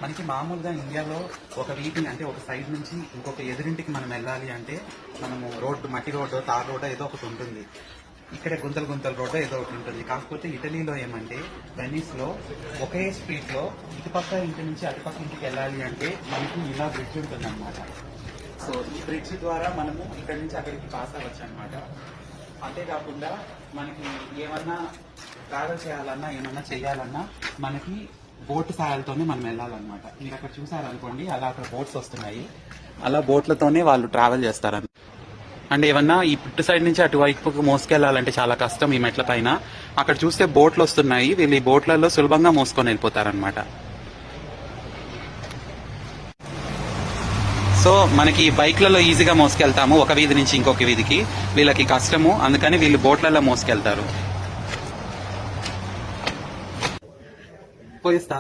మనకి మామూలుగా ఇండియాలో ఒక వీధిని అంటే ఒక సైడ్ నుంచి ఇంకొక ఎదురింటికి మనం వెళ్ళాలి అంటే మనము రోడ్డు, మట్టి రోడ్డు, తార్ రోడ్డు ఏదో ఒకటి ఉంటుంది. ఇక్కడ గుంతల గుంతల రోడ్డు ఏదో ఒకటి ఉంటుంది. కాకపోతే ఇటలీలో ఏమంటే వెనిస్ లో ఒకే స్ట్రీట్ లో ఇటుపక్క ఇంటి నుంచి అటుపక్క ఇంటికి వెళ్ళాలి అంటే మనకి ఇలా బ్రిడ్జ్ ఉంటుంది అనమాట. సో ఈ బ్రిడ్జ్ ద్వారా మనము ఇక్కడి నుంచి అక్కడికి పాస్ అవ్వచ్చు అనమాట. అంతేకాకుండా మనకి ఏమన్నా ట్రావెల్ చేయాలన్నా ఏమన్నా చేయాలన్నా మనకి బోట్ సాయాలతోనే మనం వెళ్ళాలన్నమాట. మీరు అక్కడ చూసారనుకోండి, అలా అక్కడ బోట్స్ వస్తున్నాయి, అలా బోట్లతోనే వాళ్ళు ట్రావెల్ చేస్తారన్న. అండ్ ఏమన్నా ఈ ఇటు సైడ్ నుంచి అటువైపుకు మోసుకెళ్లాలంటే చాలా కష్టం ఈ మెట్ల పైన. అక్కడ చూస్తే బోట్లు వస్తున్నాయి, వీళ్ళు ఈ బోట్లలో సులభంగా మోసుకొని వెళ్ళిపోతారనమాట. సో మనకి బైక్లలో ఈజీగా మోసుకెళ్తాము ఒక వీధి నుంచి ఇంకొక వీధికి, వీళ్ళకి కష్టము, అందుకని వీళ్ళు బోట్లలో మోసుకెళ్తారు. పోయిస్తా